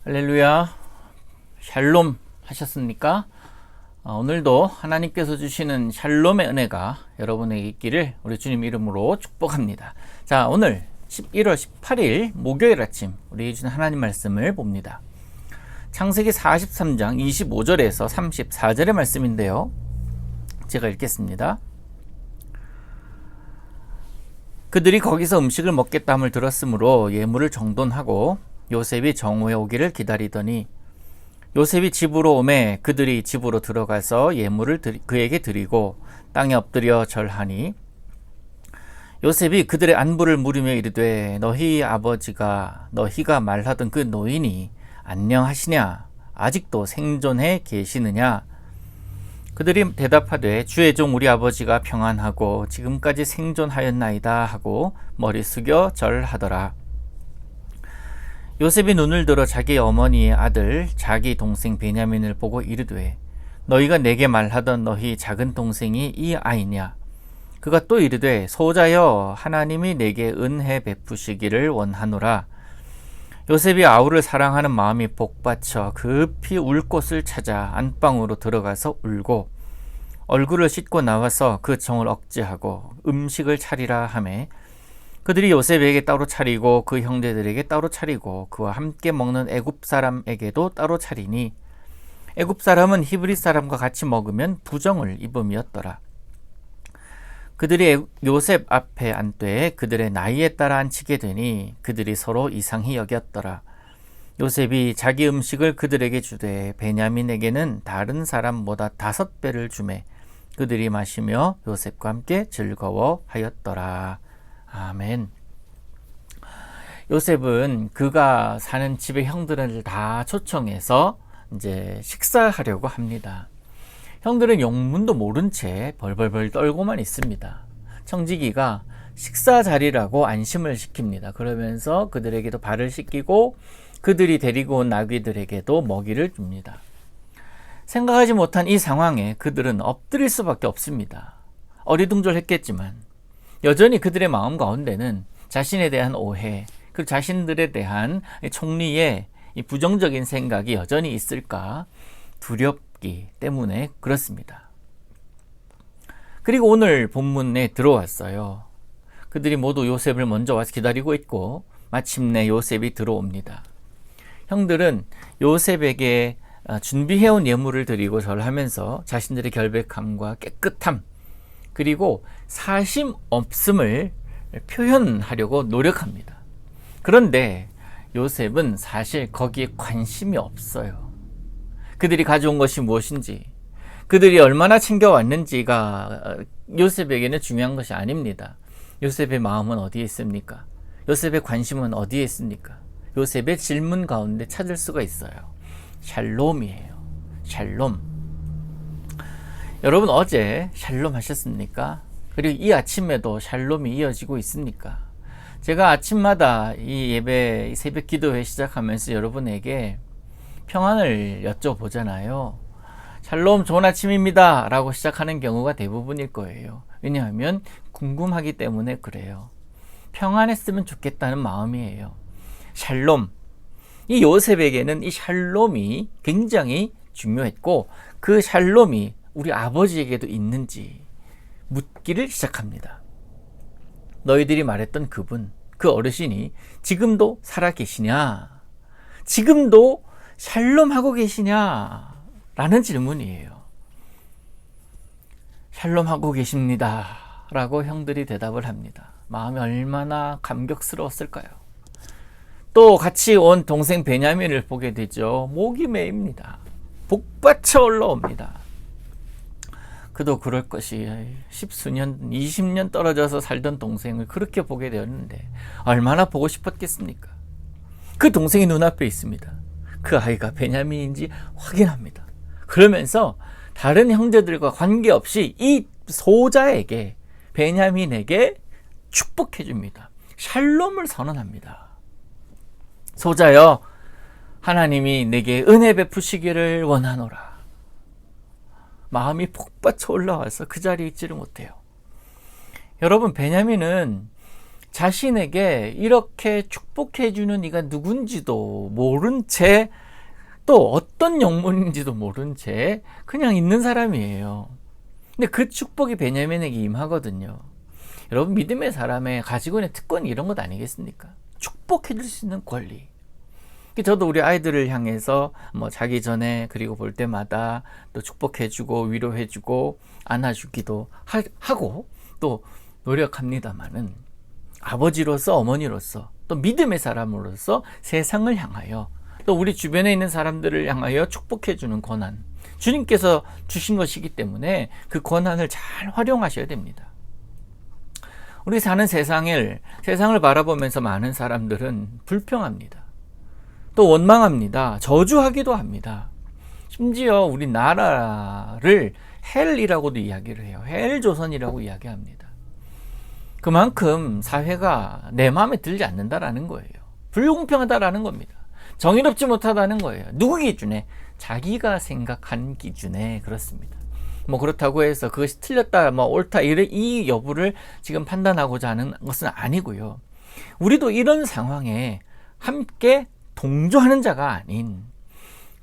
할렐루야, 샬롬 하셨습니까? 오늘도 하나님께서 주시는 샬롬의 은혜가 여러분에게 있기를 우리 주님 이름으로 축복합니다. 자, 오늘 11월 18일 목요일 아침 우리 주신 하나님 말씀을 봅니다. 창세기 43장 25절에서 34절의 말씀인데요, 제가 읽겠습니다. 그들이 거기서 음식을 먹겠다 함을 들었으므로 예물을 정돈하고 요셉이 정오에 오기를 기다리더니 요셉이 집으로 오매 그들이 집으로 들어가서 예물을 그에게 드리고 땅에 엎드려 절하니 요셉이 그들의 안부를 물으며 이르되 너희 아버지가 너희가 말하던 그 노인이 안녕하시냐? 아직도 생존해 계시느냐? 그들이 대답하되 주의 종 우리 아버지가 평안하고 지금까지 생존하였나이다 하고 머리 숙여 절하더라. 요셉이 눈을 들어 자기 어머니의 아들 자기 동생 베냐민을 보고 이르되 너희가 내게 말하던 너희 작은 동생이 이 아이냐? 그가 또 이르되 소자여 하나님이 내게 은혜 베푸시기를 원하노라. 요셉이 아우를 사랑하는 마음이 복받쳐 급히 울 곳을 찾아 안방으로 들어가서 울고 얼굴을 씻고 나와서 그 정을 억제하고 음식을 차리라 하매 그들이 요셉에게 따로 차리고 그 형제들에게 따로 차리고 그와 함께 먹는 애굽 사람에게도 따로 차리니 애굽 사람은 히브리 사람과 같이 먹으면 부정을 입음이었더라. 그들이 요셉 앞에 앉되 그들의 나이에 따라 앉히게 되니 그들이 서로 이상히 여겼더라. 요셉이 자기 음식을 그들에게 주되 베냐민에게는 다른 사람보다 5배를 주매 그들이 마시며 요셉과 함께 즐거워하였더라. 아멘. 요셉은 그가 사는 집의 형들을 다 초청해서 이제 식사하려고 합니다. 형들은 영문도 모른 채 벌벌벌 떨고만 있습니다. 청지기가 식사 자리라고 안심을 시킵니다. 그러면서 그들에게도 발을 씻기고 그들이 데리고 온 나귀들에게도 먹이를 줍니다. 생각하지 못한 이 상황에 그들은 엎드릴 수밖에 없습니다. 어리둥절했겠지만 여전히 그들의 마음 가운데는 자신에 대한 오해, 그 자신들에 대한 총리의 이 부정적인 생각이 여전히 있을까 두렵기 때문에 그렇습니다. 그리고 오늘 본문에 들어왔어요. 그들이 모두 요셉을 먼저 와서 기다리고 있고 마침내 요셉이 들어옵니다. 형들은 요셉에게 준비해온 예물을 드리고 절하면서 자신들의 결백함과 깨끗함 그리고 사심 없음을 표현하려고 노력합니다. 그런데 요셉은 사실 거기에 관심이 없어요. 그들이 가져온 것이 무엇인지, 그들이 얼마나 챙겨왔는지가 요셉에게는 중요한 것이 아닙니다. 요셉의 마음은 어디에 있습니까? 요셉의 관심은 어디에 있습니까? 요셉의 질문 가운데 찾을 수가 있어요. 샬롬이에요. 샬롬. 여러분 어제 샬롬 하셨습니까? 그리고 이 아침에도 샬롬이 이어지고 있습니까? 제가 아침마다 이 예배 새벽 기도회 시작하면서 여러분에게 평안을 여쭤보잖아요. 샬롬 좋은 아침입니다 라고 시작하는 경우가 대부분일 거예요. 왜냐하면 궁금하기 때문에 그래요. 평안했으면 좋겠다는 마음이에요. 샬롬. 이 요셉에게는 이 샬롬이 굉장히 중요했고 그 샬롬이 우리 아버지에게도 있는지 묻기를 시작합니다. 너희들이 말했던 그분, 그 어르신이 지금도 살아 계시냐? 지금도 샬롬하고 계시냐? 라는 질문이에요. 샬롬하고 계십니다 라고 형들이 대답을 합니다. 마음이 얼마나 감격스러웠을까요? 또 같이 온 동생 베냐민을 보게 되죠. 목이 메입니다. 복받쳐 올라옵니다. 그도 그럴 것이 10수년, 20년 떨어져서 살던 동생을 그렇게 보게 되었는데 얼마나 보고 싶었겠습니까? 그 동생이 눈앞에 있습니다. 그 아이가 베냐민인지 확인합니다. 그러면서 다른 형제들과 관계없이 이 소자에게, 베냐민에게 축복해 줍니다. 샬롬을 선언합니다. 소자여, 하나님이 내게 은혜 베푸시기를 원하노라. 마음이 폭받쳐 올라와서 그 자리에 있지를 못해요. 여러분, 베냐민은 자신에게 이렇게 축복해주는 이가 누군지도 모른 채, 또 어떤 영문인지도 모른 채 그냥 있는 사람이에요. 근데 그 축복이 베냐민에게 임하거든요. 여러분, 믿음의 사람의 가지고 있는 특권이 이런 것 아니겠습니까? 축복해줄 수 있는 권리. 저도 우리 아이들을 향해서 자기 전에 그리고 볼 때마다 또 축복해주고 위로해주고 안아주기도 하고 또 노력합니다만은, 아버지로서 어머니로서 또 믿음의 사람으로서 세상을 향하여 또 우리 주변에 있는 사람들을 향하여 축복해주는 권한, 주님께서 주신 것이기 때문에 그 권한을 잘 활용하셔야 됩니다. 우리 사는 세상을 바라보면서 많은 사람들은 불평합니다. 또 원망합니다. 저주하기도 합니다. 심지어 우리 나라를 헬이라고도 이야기를 해요. 헬조선이라고 이야기합니다. 그만큼 사회가 내 마음에 들지 않는다라는 거예요. 불공평하다라는 겁니다. 정의롭지 못하다는 거예요. 누구 기준에? 자기가 생각한 기준에. 그렇습니다. 그렇다고 해서 그것이 틀렸다, 옳다, 이 여부를 지금 판단하고자 하는 것은 아니고요. 우리도 이런 상황에 함께 동조하는 자가 아닌,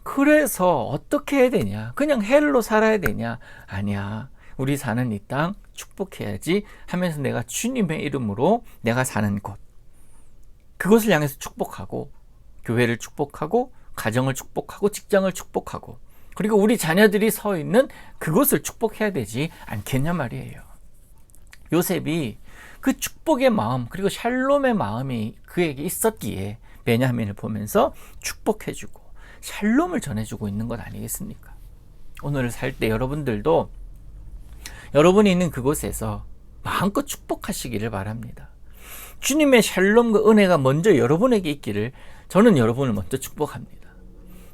그래서 어떻게 해야 되냐? 그냥 헬로 살아야 되냐? 아니야. 우리 사는 이 땅 축복해야지 하면서 내가 주님의 이름으로 내가 사는 곳, 그것을 향해서 축복하고, 교회를 축복하고, 가정을 축복하고, 직장을 축복하고, 그리고 우리 자녀들이 서 있는 그것을 축복해야 되지 않겠냐 말이에요. 요셉이 그 축복의 마음, 그리고 샬롬의 마음이 그에게 있었기에 베냐민을 보면서 축복해주고 샬롬을 전해주고 있는 것 아니겠습니까? 오늘을 살 때 여러분들도 여러분이 있는 그곳에서 마음껏 축복하시기를 바랍니다. 주님의 샬롬과 은혜가 먼저 여러분에게 있기를 저는 여러분을 먼저 축복합니다.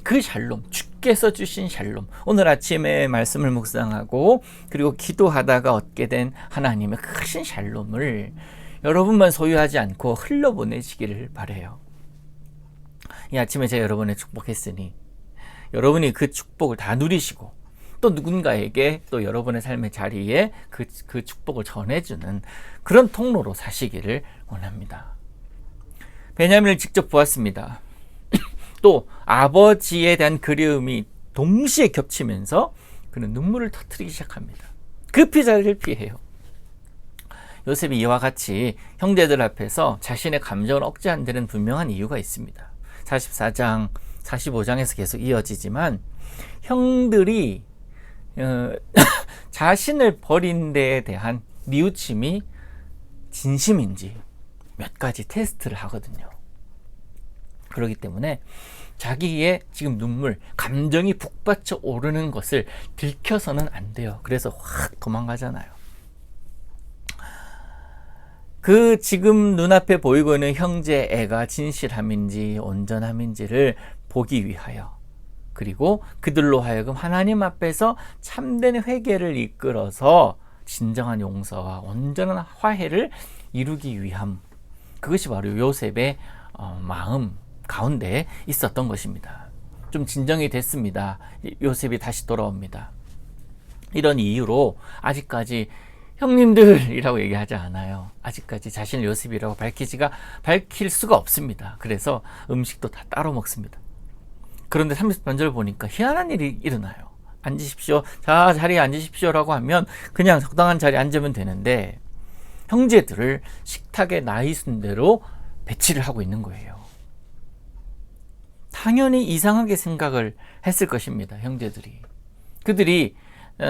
그 샬롬, 주께서 주신 샬롬, 오늘 아침에 말씀을 묵상하고 그리고 기도하다가 얻게 된 하나님의 크신 샬롬을 여러분만 소유하지 않고 흘려보내시기를 바라요. 이 아침에 제가 여러분을 축복했으니 여러분이 그 축복을 다 누리시고 또 누군가에게 또 여러분의 삶의 자리에 그 축복을 전해주는 그런 통로로 사시기를 원합니다. 베냐민을 직접 보았습니다. 또 아버지에 대한 그리움이 동시에 겹치면서 그는 눈물을 터뜨리기 시작합니다. 급히 자리를 피해요. 요셉이 이와 같이 형제들 앞에서 자신의 감정을 억제하는 데는 분명한 이유가 있습니다. 44장, 45장에서 계속 이어지지만 형들이 자신을 버린 데에 대한 뉘우침이 진심인지 몇 가지 테스트를 하거든요. 그렇기 때문에 자기의 지금 눈물, 감정이 북받쳐 오르는 것을 들켜서는 안 돼요. 그래서 확 도망가잖아요. 그 지금 눈앞에 보이고 있는 형제의 애가 진실함인지 온전함인지를 보기 위하여, 그리고 그들로 하여금 하나님 앞에서 참된 회개를 이끌어서 진정한 용서와 온전한 화해를 이루기 위함, 그것이 바로 요셉의 마음 가운데 있었던 것입니다. 좀 진정이 됐습니다. 요셉이 다시 돌아옵니다. 이런 이유로 아직까지 형님들이라고 얘기하지 않아요. 아직까지 자신을 요셉이라고 밝힐 수가 없습니다. 그래서 음식도 다 따로 먹습니다. 그런데 30번절을 보니까 희한한 일이 일어나요. 앉으십시오. 자, 자리에 앉으십시오라고 하면 그냥 적당한 자리에 앉으면 되는데 형제들을 식탁에 나 있은 대로 배치를 하고 있는 거예요. 당연히 이상하게 생각을 했을 것입니다. 형제들이. 그들이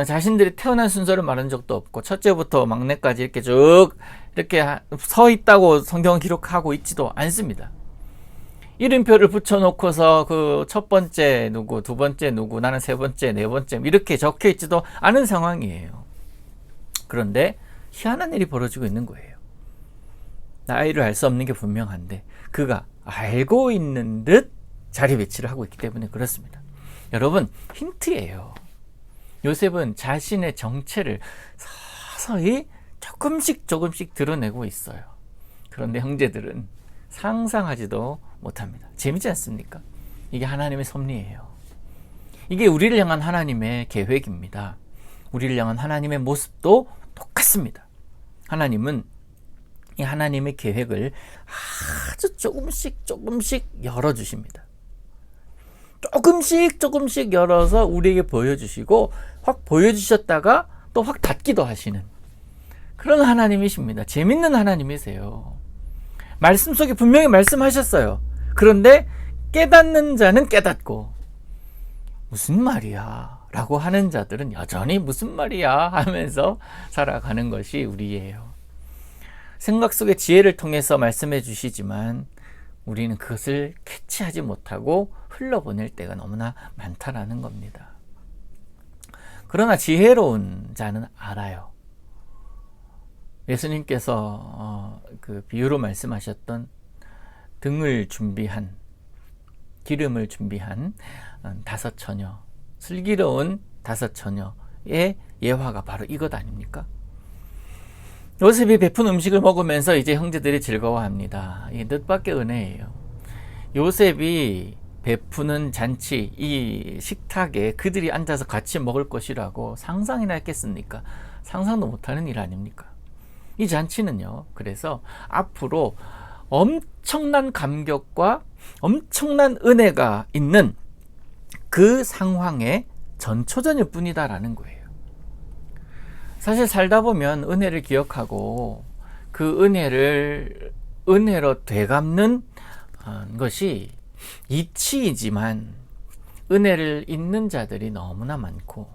자신들이 태어난 순서를 말한 적도 없고 첫째부터 막내까지 이렇게 쭉 이렇게 서 있다고 성경은 기록하고 있지도 않습니다. 이름표를 붙여놓고서 그 첫 번째 누구, 두 번째 누구, 나는 세 번째, 네 번째 이렇게 적혀 있지도 않은 상황이에요. 그런데 희한한 일이 벌어지고 있는 거예요. 나이를 알 수 없는 게 분명한데 그가 알고 있는 듯 자리 배치를 하고 있기 때문에 그렇습니다. 여러분, 힌트예요. 요셉은 자신의 정체를 서서히 조금씩 드러내고 있어요. 그런데 형제들은 상상하지도 못합니다. 재미지 않습니까? 이게 하나님의 섭리예요. 이게 우리를 향한 하나님의 계획입니다. 우리를 향한 하나님의 모습도 똑같습니다. 하나님은 이 하나님의 계획을 아주 조금씩 열어주십니다. 조금씩 열어서 우리에게 보여주시고, 확 보여주셨다가 또 확 닫기도 하시는 그런 하나님이십니다. 재밌는 하나님이세요. 말씀 속에 분명히 말씀하셨어요. 그런데 깨닫는 자는 깨닫고, 무슨 말이야 라고 하는 자들은 여전히 무슨 말이야 하면서 살아가는 것이 우리예요. 생각 속의 지혜를 통해서 말씀해 주시지만 우리는 그것을 캐치하지 못하고 흘러보낼 때가 너무나 많다라는 겁니다. 그러나 지혜로운 자는 알아요. 예수님께서 그 비유로 말씀하셨던 등을 준비한, 기름을 준비한 5 처녀, 슬기로운 5 처녀의 예화가 바로 이것 아닙니까? 요셉이 베푼 음식을 먹으면서 이제 형제들이 즐거워합니다. 이게 뜻밖의 은혜예요. 요셉이 베푸는 잔치, 이 식탁에 그들이 앉아서 같이 먹을 것이라고 상상이나 했겠습니까? 상상도 못하는 일 아닙니까? 이 잔치는요, 그래서 앞으로 엄청난 감격과 엄청난 은혜가 있는 그 상황의 전초전일 뿐이다라는 거예요. 사실 살다 보면 은혜를 기억하고 그 은혜를 은혜로 되갚는 것이 이치이지만, 은혜를 잊는 자들이 너무나 많고,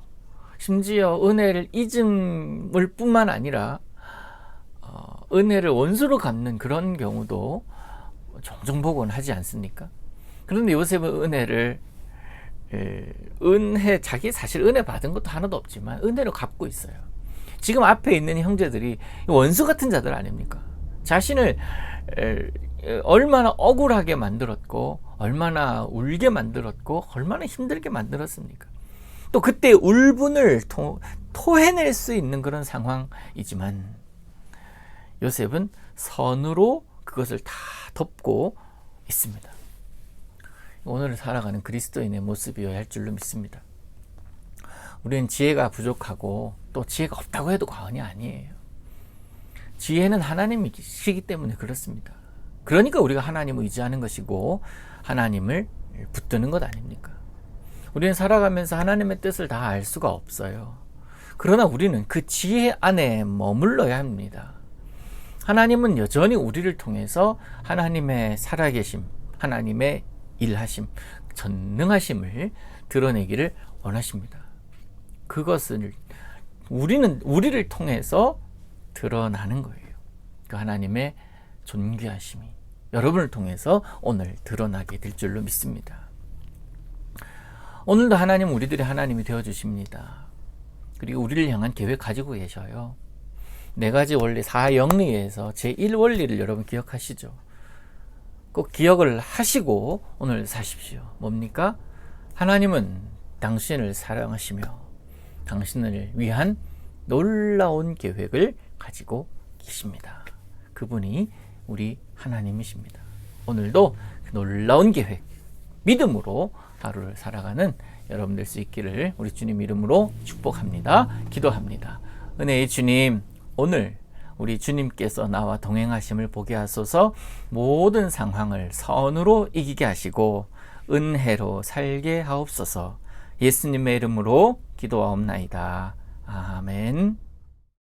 심지어 은혜를 잊음을 뿐만 아니라 은혜를 원수로 갚는 그런 경우도 종종 보곤 하지 않습니까? 그런데 요셉은 은혜를 자기 사실 은혜 받은 것도 하나도 없지만 은혜로 갚고 있어요. 지금 앞에 있는 형제들이 원수 같은 자들 아닙니까? 자신을 얼마나 억울하게 만들었고, 얼마나 울게 만들었고, 얼마나 힘들게 만들었습니까? 또 그때 울분을 토해낼 수 있는 그런 상황이지만 요셉은 선으로 그것을 다 덮고 있습니다. 오늘 살아가는 그리스도인의 모습이어야 할 줄로 믿습니다. 우리는 지혜가 부족하고 또 지혜가 없다고 해도 과언이 아니에요. 지혜는 하나님이시기 때문에 그렇습니다. 그러니까 우리가 하나님을 의지하는 것이고 하나님을 붙드는 것 아닙니까? 우리는 살아가면서 하나님의 뜻을 다 알 수가 없어요. 그러나 우리는 그 지혜 안에 머물러야 합니다. 하나님은 여전히 우리를 통해서 하나님의 살아계심, 하나님의 일하심, 전능하심을 드러내기를 원하십니다. 그것을 우리를 통해서 드러나는 거예요. 그 하나님의 존귀하심이 여러분을 통해서 오늘 드러나게 될 줄로 믿습니다. 오늘도 하나님은 우리들의 하나님이 되어주십니다. 그리고 우리를 향한 계획 가지고 계셔요. 4가지 원리 4영리에서 제1원리를 여러분 기억하시죠? 꼭 기억을 하시고 오늘 사십시오. 뭡니까? 하나님은 당신을 사랑하시며 당신을 위한 놀라운 계획을 가지고 계십니다. 그분이 우리 하나님이십니다. 오늘도 그 놀라운 계획, 믿음으로 하루를 살아가는 여러분 될 수 있기를 우리 주님 이름으로 축복합니다. 기도합니다. 은혜의 주님, 오늘 우리 주님께서 나와 동행하심을 보게 하소서. 모든 상황을 선으로 이기게 하시고 은혜로 살게 하옵소서. 예수님의 이름으로 기도하옵나이다. 아멘.